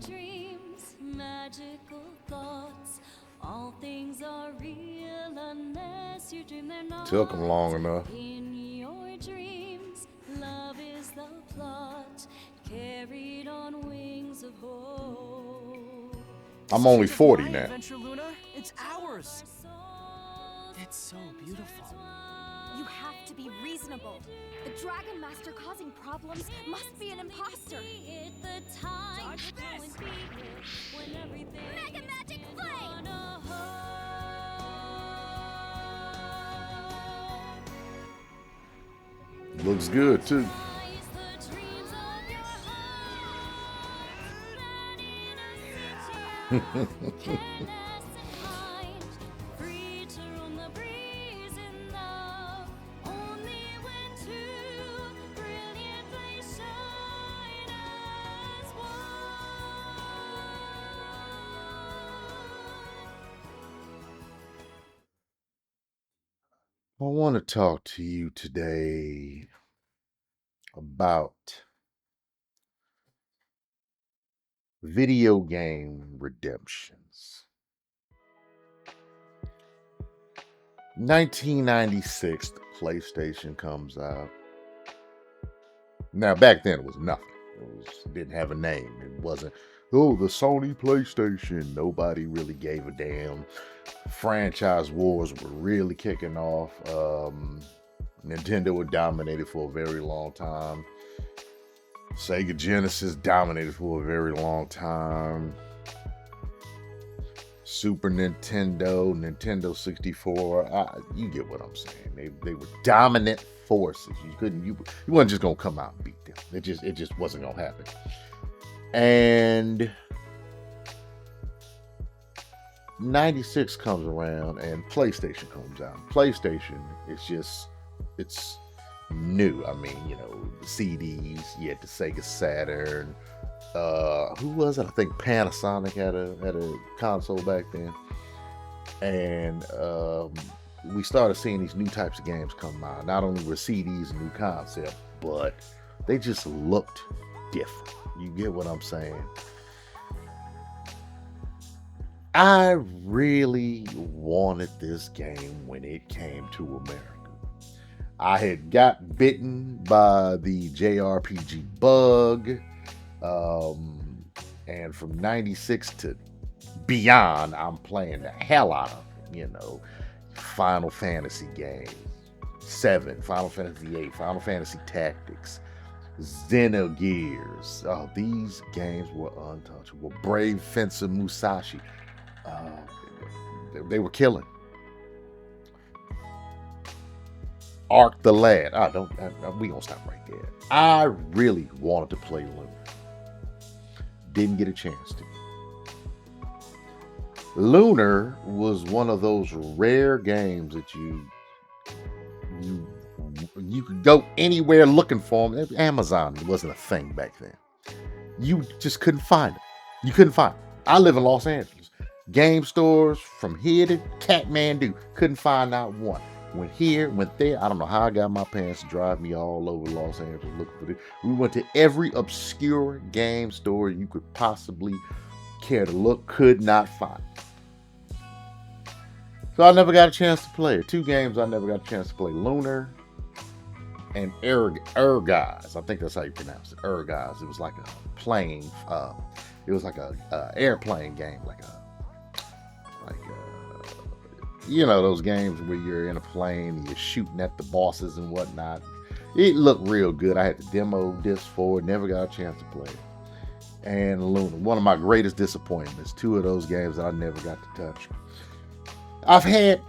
dreams, magical thoughts. All things are real unless you dream they're not. Took them long enough. In your dreams, love is the plot, carried on wings of hope. I'm This only isn't 40 my now. adventure, Luna. It's ours. It's so beautiful. You have to be reasonable. The Dragon Master causing problems must be an imposter. Dodge this. Mega Magic Flame! Looks good too. I want to talk to you today about video game redemptions. 1996, the PlayStation comes out. Now, back then it was nothing. Didn't have a name. It wasn't, oh, the Sony PlayStation. Nobody really gave a damn. Franchise wars were really kicking off. Nintendo had dominated for a very long time. Sega Genesis dominated for a very long time. Super Nintendo, Nintendo 64. You get what I'm saying. They were dominant forces. You wasn't just gonna come out and beat them. It just wasn't gonna happen. And 96 comes around and PlayStation comes out. PlayStation it's new. I mean, the CDs, you had the Sega Saturn. Who was it? I think Panasonic had a console back then. And we started seeing these new types of games come out. Not only were CDs a new concept, but they just looked different. You get what I'm saying? I really wanted this game when it came to America. I had got bitten by the JRPG bug. And from 96 to beyond, I'm playing the hell out of it. Final Fantasy games, 7, Final Fantasy 8, Final Fantasy Tactics, Xenogears. Oh, these games were untouchable. Brave Fencer Musashi. They were killing. Arc the Lad. We gonna stop right there. I really wanted to play Lunar. Didn't get a chance to. Lunar was one of those rare games that you could go anywhere looking for them. Amazon wasn't a thing back then. You just couldn't find it. You couldn't find it. I live in Los Angeles. Game stores from here to Kathmandu, couldn't find out one. Went here, went there. I don't know how I got my parents to drive me all over Los Angeles looking for this. We went to every obscure game store you could possibly care to look, could not find. So I never got a chance to play it. 2 games I never got a chance to play: Lunar and Erguys. I think that's how you pronounce it. Erguys. It was like a plane. It was like a airplane game, like those games where you're in a plane and you're shooting at the bosses and whatnot. It looked real good. I had the demo disc for it. Never got a chance to play it. And Lunar, one of my greatest disappointments. 2 of those games that I never got to touch. I've had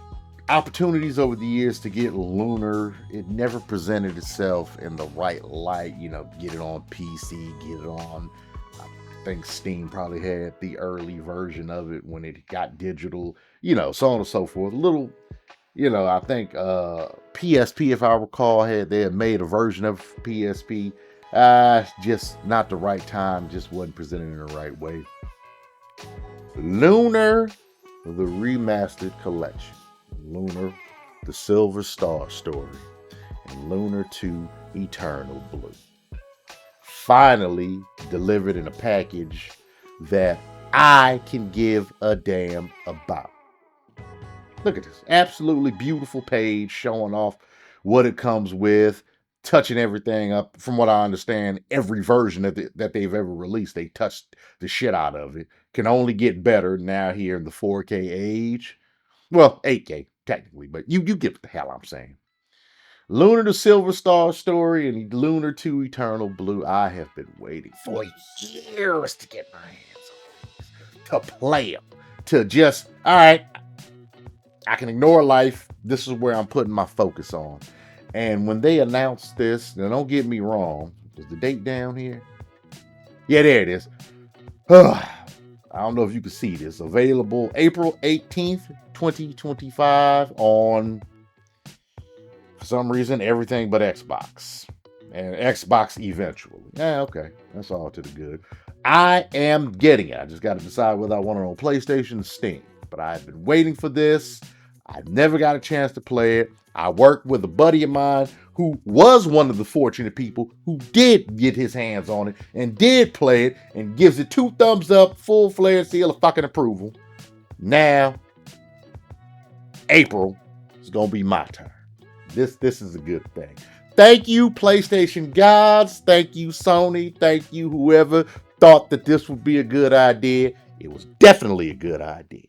opportunities over the years to get Lunar. It never presented itself in the right light. Get it on PC, get it on. I think Steam probably had the early version of it when it got digital, so on and so forth. I think PSP, if I recall, they had made a version of PSP. Just not the right time, just wasn't presented in the right way. Lunar, the Remastered Collection. Lunar, the Silver Star Story. And Lunar 2, Eternal Blue. Finally delivered in a package that I can give a damn about. Look at this. Absolutely beautiful page showing off what it comes with, touching everything up. From what I understand, every version that they've ever released, they touched the shit out of it. Can only get better now here in the 4K age. Well, 8K, technically, but you get what the hell I'm saying. Lunar the Silver Star story and Lunar 2 Eternal Blue. I have been waiting for years to get my hands on these, to play them, to just, all right, I can ignore life. This is where I'm putting my focus on. And when they announced this, now don't get me wrong, is the date down here? Yeah, there it is. I don't know if you can see this. Available April 18th, 2025 on, for some reason, everything but Xbox. And Xbox eventually. Yeah, okay. That's all to the good. I am getting it. I just got to decide whether I want it on PlayStation or Steam. But I've been waiting for this. I never got a chance to play it. I worked with a buddy of mine who was one of the fortunate people who did get his hands on it and did play it and gives it 2 thumbs up, full-fledged seal of fucking approval. Now, April is going to be my turn. This is a good thing. Thank you, PlayStation gods. Thank you, Sony. Thank you, whoever thought that this would be a good idea. It was definitely a good idea.